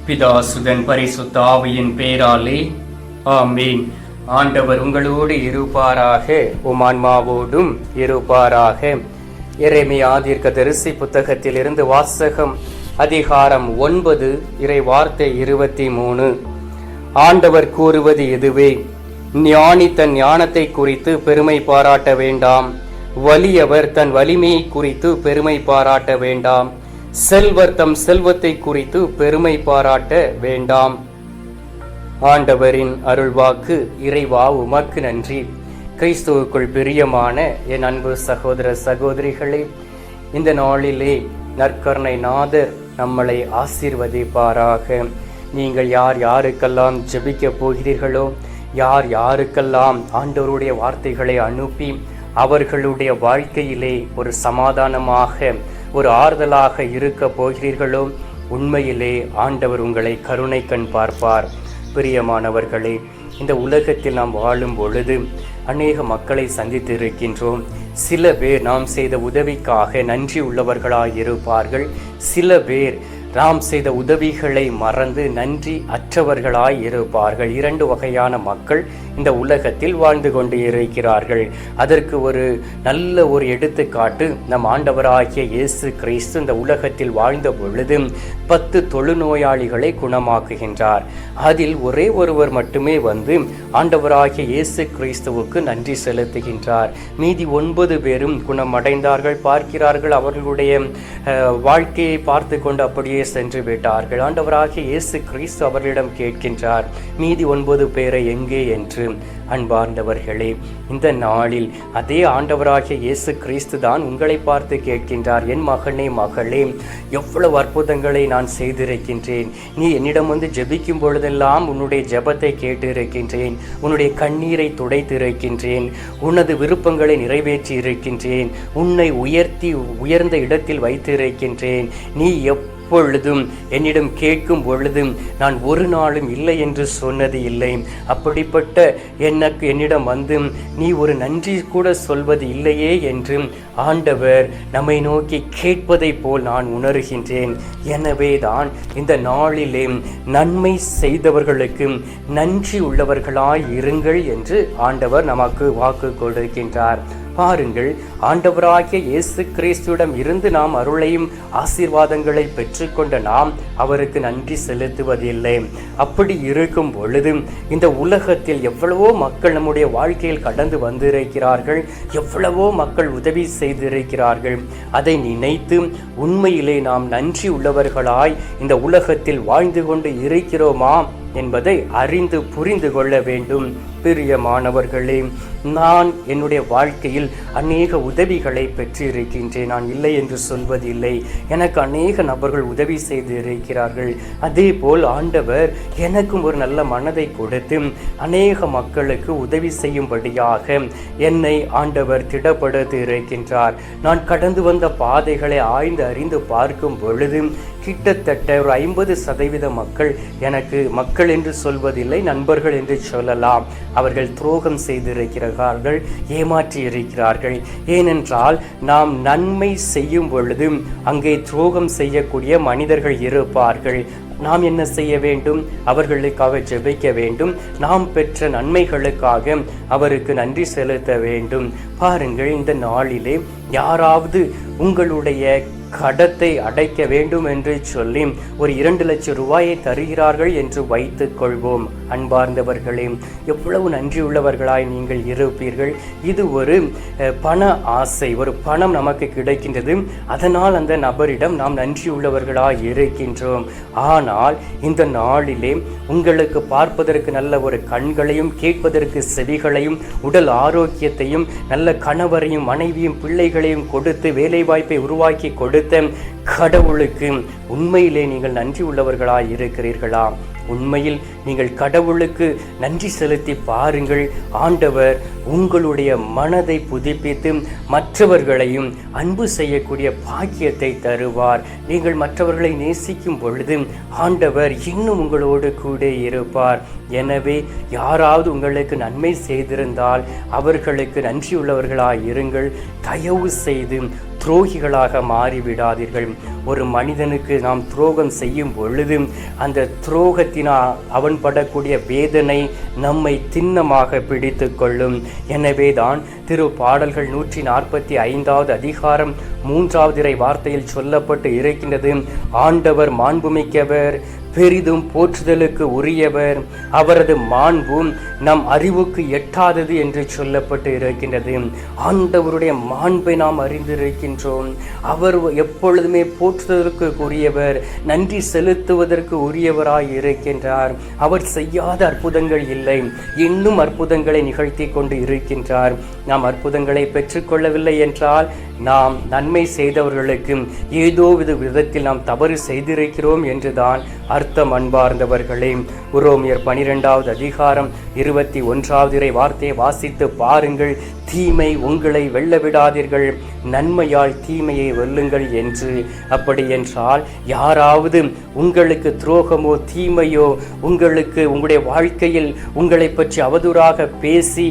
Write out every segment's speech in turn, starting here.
பிதா சுதன் பரிசுத்த ஆவியின் பேராலே ஆமீன். ஆண்டவர் உங்களோடு இருப்பாராக, உம் ஆன்மாவோடும் இருப்பாராக. எரேமியா தீர்க்கதரிசி புத்தகத்திலிருந்து வாசகம், அதிகாரம் 9, இறை வார்த்தை 23. ஆண்டவர் கூறுவது இதுவே: ஞானி தன் ஞானத்தை குறித்து பெருமை பாராட்ட வேண்டாம், வலியவர் தன் வலிமையை குறித்து பெருமை பாராட்ட வேண்டாம், செல்வர் தம் செல்வத்தை குறித்து பெருமை பாராட்ட வேண்டாம். ஆண்டவரின் அருள்வாக்கு. இறைவா உமக்கு நன்றி. கிறிஸ்துவுக்குள் பிரியமான என் அன்பு சகோதர சகோதரிகளே, இந்த நாளிலே நற்கருணை நாதர் நம்மளை ஆசீர்வதிப்பாராக. நீங்கள் யார் யாருக்கெல்லாம் ஜெபிக்க போகிறீர்களோ, யார் யாருக்கெல்லாம் ஆண்டவருடைய வார்த்தைகளை அனுப்பி அவர்களுடைய வாழ்க்கையிலே ஒரு சமாதானமாக, ஒரு ஆறுதலாக இருக்க போகிறீர்களோ, உண்மையிலே ஆண்டவர் உங்களை கருணை கண் பார்ப்பார். பிரியமானவர்களே, இந்த உலகத்தில் நாம் வாழும் பொழுது அநேக மக்களை சந்தித்து இருக்கின்றோம். சில பேர் நாம் செய்த உதவிக்காக நன்றி உள்ளவர்களாயிருப்பார்கள். சில பேர் நாம் செய்த உதவிகளை மறந்து நன்றி அற்றவர்களாய் இருப்பார்கள். 2 வகையான மக்கள் இந்த உலகத்தில் வாழ்ந்து கொண்டு இருக்கிறார்கள். அதற்கு ஒரு நல்ல ஒரு எடுத்துக்காட்டு நம் ஆண்டவராகிய இயேசு கிறிஸ்து இந்த உலகத்தில் வாழ்ந்த பொழுது 10 தொழுநோயாளிகளை குணமாக்குகின்றார். அதில் ஒரே ஒருவர் மட்டுமே வந்து ஆண்டவராகிய இயேசு கிறிஸ்துவுக்கு நன்றி செலுத்துகின்றார். மீதி 9 பேரும் குணமடைந்தார்கள். பார்க்கிறார்கள், அவர்களுடைய வாழ்க்கையை பார்த்து கொண்டு அப்படியே சென்று விட்டார்கள். ஆண்டவராகிய இயேசு கிறிஸ்து அவர்களிடம் கேட்கின்றார், மீதி 9 பேரை எங்கே என்று. அன்பார்ந்தவர்களே, இந்த நாளில் அதே ஆண்டவராகிய இயேசு கிறிஸ்து தான் உங்களை பார்த்து கேட்கின்றார், என் மகனே மகளே, எவ்வளவு அற்புதங்களை நான் செய்திருக்கின்றேன். நீ என்னிடம் வந்து ஜெபிக்கும் பொழுதெல்லாம் உன்னுடைய ஜெபத்தை கேட்டு இருக்கின்றேன், உன்னுடைய கண்ணீரை துடைத்து இருக்கின்றேன், உனது விருப்பங்களை நிறைவேற்றி இருக்கின்றேன், உன்னை உயர்ந்த இடத்தில் வைத்து இருக்கின்றேன். நீ எப்பொழுதும் என்னிடம் கேட்கும் பொழுதும் நான் ஒரு நாளும் இல்லை என்று சொன்னது இல்லை. அப்படிப்பட்ட என்னிடம் வந்து நீ ஒரு நன்றி கூட சொல்வது இல்லையே என்று ஆண்டவர் நம்மை நோக்கி கேட்பதை போல் நான் உணர்கின்றேன். எனவே தான் இந்த நாளிலே நன்மை செய்தவர்களுக்கு நன்றி உள்ளவர்களாய் இருங்கள் என்று ஆண்டவர் நமக்கு வாக்கு கொடுக்கின்றார். பாருங்கள், ஆண்டவராகிய இயேசு கிறிஸ்துவிடம் இருந்து நாம் அருளையும் ஆசீர்வாதங்களை பெற்றுக்கொண்ட நாம் அவருக்கு நன்றி செலுத்துவதில்லை. அப்படி இருக்கும் பொழுது இந்த உலகத்தில் எவ்வளவோ மக்கள் நம்முடைய வாழ்க்கையில் கடந்து வந்திருக்கிறார்கள், எவ்வளவோ மக்கள் உதவி செய்திருக்கிறார்கள். அதை நினைத்து உண்மையிலே நாம் நன்றி உள்ளவர்களாய் இந்த உலகத்தில் வாழ்ந்து கொண்டு இருக்கிறோமா என்பதை அறிந்து புரிந்து கொள்ள வேண்டும். பிரியமானவர்களே, நான் என்னுடைய வாழ்க்கையில் அநேக உதவிகளை பெற்றிருக்கின்றேன், நான் இல்லை என்று சொல்வதில்லை. எனக்கு அநேக நபர்கள் உதவி செய்து இருக்கிறார்கள். அதே போல் ஆண்டவர் எனக்கும் ஒரு நல்ல மனதை கொடுத்து அநேக மக்களுக்கு உதவி செய்யும்படியாக என்னை ஆண்டவர் திடப்படுத்தி இருக்கின்றார். நான் கடந்து வந்த பாதைகளை ஆய்ந்து அறிந்து பார்க்கும் பொழுது கிட்டத்தட்ட ஒரு 50% மக்கள் எனக்கு மக்கள் என்று சொல்வதில்லை, நண்பர்கள் என்று சொல்லலாம். அவர்கள் துரோகம் செய்திருக்கிறார்கள், ஏமாற்றி இருக்கிறார்கள். ஏனென்றால் நாம் நன்மை செய்யும் பொழுது அங்கே துரோகம் செய்யக்கூடிய மனிதர்கள் இருப்பார்கள். நாம் என்ன செய்ய வேண்டும்? அவர்களுக்காக ஜெபிக்க வேண்டும். நாம் பெற்ற நன்மைகளுக்காக அவருக்கு நன்றி செலுத்த வேண்டும். பாருங்கள், இந்த நாளிலே யாராவது உங்களுடைய கடத்தை அடைக்க வேண்டும் என்று சொல்லி ஒரு 2 லட்சம் ரூபாயை தருகிறார்கள் என்று வைத்துக் கொள்வோம். அன்பார்ந்தவர்களே, எவ்வளவு நன்றியுள்ளவர்களாய் நீங்கள் இருப்பீர்கள். இது ஒரு பண ஆசை, ஒரு பணம் நமக்கு கிடைக்கின்றது, அதனால் அந்த நபரிடம் நாம் நன்றியுள்ளவர்களாய் இருக்கின்றோம். ஆனால் இந்த நாளிலே உங்களுக்கு பார்ப்பதற்கு நல்ல ஒரு கண்களையும், கேட்பதற்கு செவிகளையும், உடல் ஆரோக்கியத்தையும், நல்ல கணவரையும் மனைவியும் பிள்ளைகளையும் கொடுத்து வேலை வாய்ப்பை உருவாக்கி கொடுத்த கடவுளுக்கு உண்மையிலே நீங்கள் நன்றி உள்ளவர்களாய் இருக்கிறீர்களா? உண்மையில் நீங்கள் கடவுளுக்கு நன்றி செலுத்தி பாருங்கள். ஆண்டவர் உங்களுடைய மனதை புதுப்பித்து மற்றவர்களையும் அன்பு செய்யக்கூடிய பாக்கியத்தை தருவார். நீங்கள் மற்றவர்களை நேசிக்கும் பொழுது ஆண்டவர் இன்னும் உங்களோடு கூட இருப்பார். எனவே யாராவது உங்களுக்கு நன்மை செய்திருந்தால் அவர்களுக்கு நன்றியுள்ளவர்களாய் இருங்கள். தயவு செய்து துரோகிகளாக மாறிவிடாதீர்கள். ஒரு மனிதனுக்கு நாம் துரோகம் செய்யும் பொழுது அந்த துரோகத்தினால் அவன் படக்கூடிய வேதனை நம்மை திண்ணமாக பிடித்து கொள்ளும். எனவே தான் திருப்பாடல்கள் 145 அதிகாரம் 3 வார்த்தையில் சொல்லப்பட்டு இருக்கின்றது, ஆண்டவர் மாண்புமிக்கவர், பெரிதும் போற்றுதலுக்கு உரியவர், அவரது மாண்பும் நம் அறிவுக்கு எட்டாதது என்று சொல்லப்பட்டு இருக்கின்றது. ஆண்டவருடைய மாண்பை நாம் அறிந்திருக்கின்றோம். அவர் எப்பொழுதுமே போற்றுதலுக்கு உரியவர், நன்றி செலுத்துவதற்கு உரியவராய் இருக்கின்றார். அவர் செய்யாத அற்புதங்கள் இல்லை, இன்னும் அற்புதங்களை நிகழ்த்தி கொண்டு இருக்கின்றார். நாம் அற்புதங்களை பெற்றுக்கொள்ளவில்லை என்றால் நாம் நன்மை செய்தவர்களுக்கு ஏதோ விதத்தில் நாம் தவறு செய்திருக்கிறோம் என்றுதான் அர்த்தம். அன்பார்ந்தவர்களே, உரோமியர் 12 அதிகாரம் 21 வார்த்தையை வாசித்து பாருங்கள். தீமை உங்களை வெல்ல விடாதீர்கள், நன்மையால் தீமையை வெல்லுங்கள் என்று. அப்படி என்றால் யாராவது உங்களுக்கு துரோகமோ தீமையோ உங்களுடைய வாழ்க்கையில் உங்களை பற்றி அவதூறாக பேசி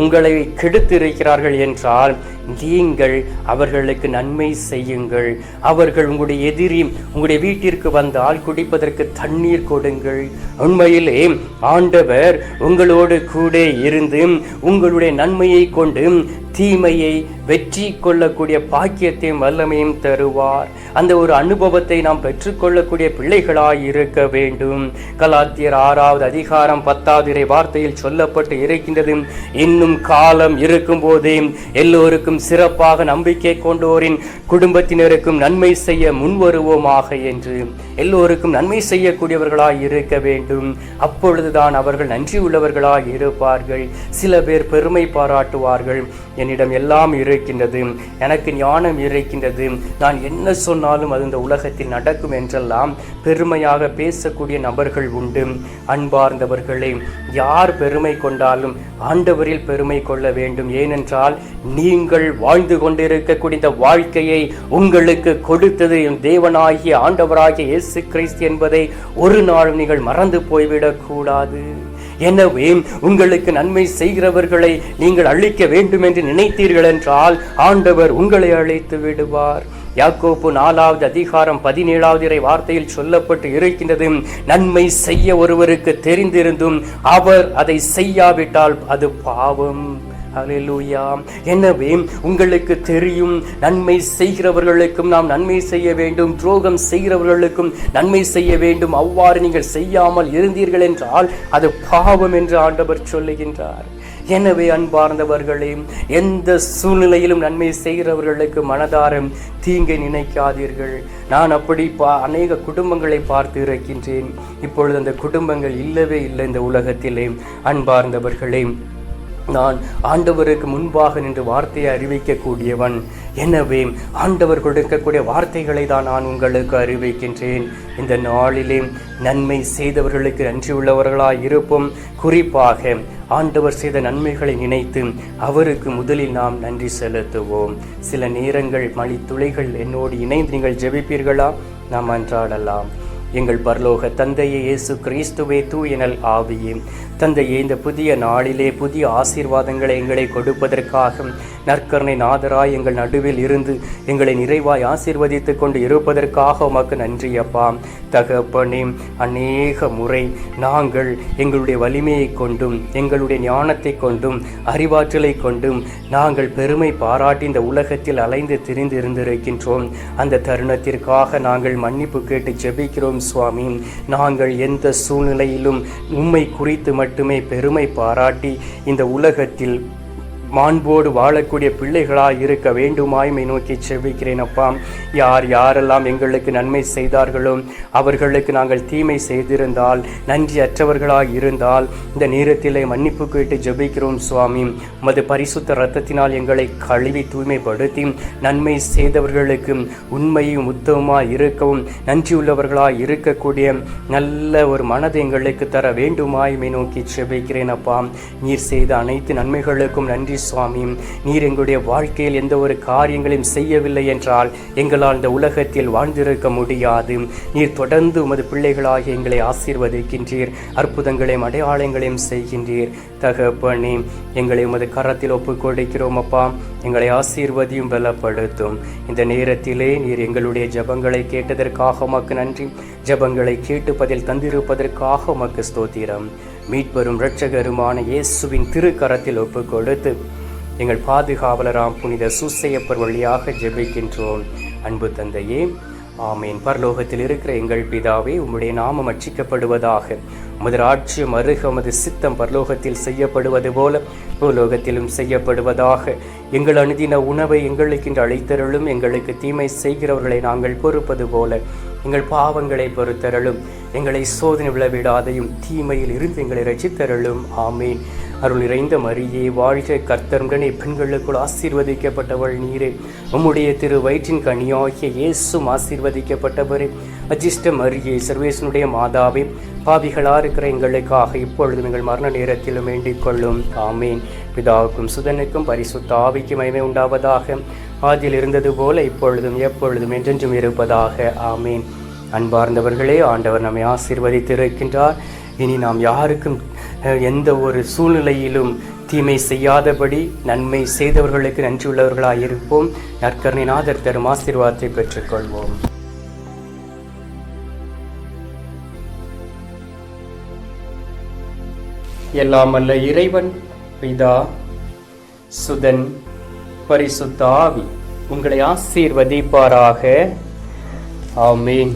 உங்களை கெடுத்திருக்கிறார்கள் என்றால் நீங்கள் அவர்களுக்கு நன்மை செய்யுங்கள். அவர்கள் உங்களுடைய எதிரி உங்களுடைய வீட்டிற்கு வந்தால் குடிப்பதற்கு தண்ணீர் கொடுங்கள். உண்மையிலே ஆண்டவர் உங்களோடு கூட இருந்து உங்களுடைய நன்மையை கொண்டு தீமையை வெற்றி கொள்ளக்கூடிய பாக்கியத்தையும் வல்லமையும் தருவார். அந்த ஒரு அனுபவத்தை நாம் பெற்றுக்கொள்ளக்கூடிய பிள்ளைகளாய் இருக்க வேண்டும். கலாத்தியர் 6 அதிகாரம் 10 வார்த்தையில் சொல்லப்பட்டு இருக்கின்றது, இன்னும் காலம் இருக்கும் போதே எல்லோருக்கும் சிறப்பாக நம்பிக்கை கொண்டோரின் குடும்பத்தினருக்கும் நன்மை செய்ய முன்வருவோமாக என்று. எல்லோருக்கும் நன்மை செய்யக்கூடியவர்களாய் இருக்க வேண்டும். அப்பொழுதுதான் அவர்கள் நன்றி உள்ளவர்களாய் இருப்பார்கள். சில பேர் பெருமை பாராட்டுவார்கள், என்னிடம் எல்லாம் இருக்கின்றது, எனக்கு ஞானம் இருக்கின்றது, நான் என்ன சொன்னாலும் அது இந்த உலகத்தில் நடக்கும் என்றெல்லாம் பெருமையாக பேசக்கூடிய நபர்கள் உண்டு. அன்பார்ந்தவர்களே, யார் பெருமை கொண்டாலும் ஆண்டவரில் பெருமை கொள்ள வேண்டும். ஏனென்றால் நீங்கள் வாழ்ந்து கொண்டிருக்கக்கூடிய இந்த வாழ்க்கையை உங்களுக்கு கொடுத்தது தேவனாகிய ஆண்டவராகிய இயேசு கிறிஸ்து என்பதை ஒரு நாளும் நீங்கள் மறந்து போய்விடக் கூடாது. எனவே உங்களுக்கு நன்மை செய்கிறவர்களை நீங்கள் அழிக்க வேண்டும் என்று நினைத்தீர்கள் என்றால் ஆண்டவர் உங்களை அழைத்து விடுவார். யாக்கோபு 4 அதிகாரம் 17 வார்த்தையில் சொல்லப்பட்டு இருக்கின்றது, நன்மை செய்ய ஒருவருக்கு தெரிந்திருந்தும் அவர் அதை செய்யாவிட்டால் அது பாவம். ஹல்லேலூயா. எனவே உங்களுக்கு தெரியும், நன்மை செய்கிறவர்களுக்கும் நாம் நன்மை செய்ய வேண்டும், துரோகம் செய்கிறவர்களுக்கும் நன்மை செய்ய வேண்டும். அவ்வாறு நீங்கள் செய்யாமல் இருந்தீர்கள் என்றால் அது பாவம் என்று ஆண்டவர் சொல்லுகின்றார். எனவே அன்பார்ந்தவர்களே, எந்த சூழ்நிலையிலும் நன்மை செய்கிறவர்களுக்கு மனதாரம் தீங்கை நினைக்காதீர்கள். நான் அப்படி அநேக குடும்பங்களை பார்த்து இருக்கின்றேன். இப்பொழுது அந்த குடும்பங்கள் இல்லவே இல்லை இந்த உலகத்திலே. அன்பார்ந்தவர்களே, நான் ஆண்டவருக்கு முன்பாக நின்று வார்த்தையை அறிவிக்கக்கூடியவன். எனவே ஆண்டவர் கொடுக்கக்கூடிய வார்த்தைகளை தான் நான் உங்களுக்கு அறிவிக்கின்றேன். இந்த நாளிலே நன்மை செய்தவர்களுக்கு நன்றி உள்ளவர்களாய் இருப்போம். குறிப்பாக ஆண்டவர் செய்த நன்மைகளை நினைத்து அவருக்கு முதலில் நாம் நன்றி செலுத்துவோம். சில நேரங்கள் மணித்துளிகள் என்னோடு இணைந்து நீங்கள் ஜெபிப்பீர்களா? நாம் அன்றாடலாம். எங்கள் பரலோக தந்தையே, இயேசு கிறிஸ்துவே, தூயனல் ஆவியே, தந்தையே, இந்த புதிய நாளிலே புதிய ஆசீர்வாதங்களை எங்களை கொடுப்பதற்காக நற்கருணை நாதராய் எங்கள் நடுவில் இருந்து எங்களை நிறைவாய் ஆசீர்வதித்து கொண்டு இருப்பதற்காக உமக்கு நன்றி அப்பா. தகப்பனே, அநேக முறை நாங்கள் எங்களுடைய வலிமையை கொண்டும் எங்களுடைய ஞானத்தை கொண்டும் அறிவாற்றலை கொண்டும் நாங்கள் பெருமை பாராட்டி இந்த உலகத்தில் அலைந்து திரிந்து இருந்திருக்கின்றோம். அந்த தருணத்திற்காக நாங்கள் மன்னிப்பு கேட்டு ஜெபிக்கிறோம் சுவாமி. நாங்கள் எந்த சூழ்நிலையிலும் உம்மை குறித்து மட்டுமே பெருமை பாராட்டி இந்த உலகத்தில் மாண்போடு வாழக்கூடிய பிள்ளைகளாய் இருக்க வேண்டுமாய்மை நோக்கி செபிக்கிறேன் அப்பா. யாரெல்லாம் எங்களுக்கு நன்மை செய்தார்களோ அவர்களுக்கு நாங்கள் தீமை செய்திருந்தால், நன்றி அற்றவர்களாய் இருந்தால் இந்த நேரத்திலே மன்னிப்பு கேட்டு ஜெபிக்கிறோம் சுவாமி. உமது பரிசுத்த இரத்தத்தினால் எங்களை கழுவி தூய்மைப்படுத்தி நன்மை செய்தவர்களுக்கு உண்மையும் உத்தமமாய் இருக்கவும் நன்றியுள்ளவர்களாய் இருக்கக்கூடிய நல்ல ஒரு மனதை எங்களுக்கு தர வேண்டுமாய்மை நோக்கி செபிக்கிறேன் அப்பா. நீர் செய்த அனைத்து நன்மைகளுக்கும் நன்றி சுவாமி. நீர் எங்களுடைய வாழ்க்கையில் எந்த ஒரு காரியங்களையும் செய்யவில்லை என்றால் எங்களால் இந்த உலகத்தில் வாழ்ந்திருக்க முடியாது. நீர் தொடர்ந்து உமது பிள்ளைகளாகி எங்களை ஆசீர்வதிக்கின்றீர், அற்புதங்களையும் அடையாளங்களையும் செய்கின்றீர். தகப்பனே, எங்களை உமது கரத்தில் ஒப்புக் கொடுக்கிறோம் அப்பா. எங்களை ஆசீர்வதியும் பலப்படுத்தும். இந்த நேரத்திலே நீர் எங்களுடைய ஜெபங்களை கேட்டதற்காக உமக்கு நன்றி. ஜெபங்களை கேட்டு பதில் தந்திருப்பதற்காக உமக்கு ஸ்தோத்திரம். மீட்பெரும் இரட்சகருமான இயேசுவின் திருக்கரத்தில் ஒப்புக் கொடுத்து எங்கள் பாதுகாவலராம் புனித சூசையப்பர் வழியாக ஜெபிக்கின்றோம். அன்பு தந்தையே, ஆமேன். பரலோகத்தில் இருக்கிற எங்கள் பிதாவே, உம்முடைய நாமம் அர்ச்சிக்கப்படுவதாக. உமது ராஜ்யம் அருக, உமது சித்தம் பரலோகத்தில் செய்யப்படுவது போல பூலோகத்திலும் செய்யப்படுவதாக. எங்கள் அனுதின உணவை எங்களுக்கு இன்று அளித்தருளும். எங்களுக்கு தீமை செய்கிறவர்களை நாங்கள் பொறுப்பது போல எங்கள் பாவங்களை பொறுத்தருளும். எங்களை சோதனை விழவிடாதையும் தீமையில் இருந்து எங்களை ரட்சித்தருளும். ஆமேன். அருள் நிறைந்த மரியே வாழ்க, கர்த்தருடனே பெண்களுக்குள் ஆசீர்வதிக்கப்பட்டவள் நீரே. உம்முடைய திரு வயிற்றின் கனியாகிய இயேசும் ஆசீர்வதிக்கப்பட்டவரே. அஜிஷ்ட மரியே, சர்வேசனுடைய மாதாவே, பாவிகளா இருக்கிற எங்களுக்காக இப்பொழுதும் எங்கள் மரண நேரத்திலும் வேண்டிக் கொள்ளும். ஆமேன். பிதாவுக்கும் சுதனுக்கும் பரிசுத்த ஆவிக்கும் மகிமை உண்டாவதாக. ஆதியில் இருந்தது போல இப்பொழுதும் எப்பொழுதும் என்றென்றும் இருப்பதாக. ஆமேன். அன்பார்ந்தவர்களே, ஆண்டவர் நம்மை ஆசீர்வதித்திருக்கின்றார். இனி நாம் யாருக்கும் எந்த ஒரு சூழ்நிலையிலும் தீமை செய்யாதபடி நன்மை செய்தவர்களுக்கு நன்றியுள்ளவர்களாயிருப்போம். நற்கருணை நாதர் தரும் ஆசீர்வாதத்தை பெற்றுக்கொள்வோம். எல்லாம் அல்ல இறைவன் பிதா, சுதன், பரிசுத்த ஆவி உங்களை ஆசீர்வதிப்பாராக. ஆமேன்.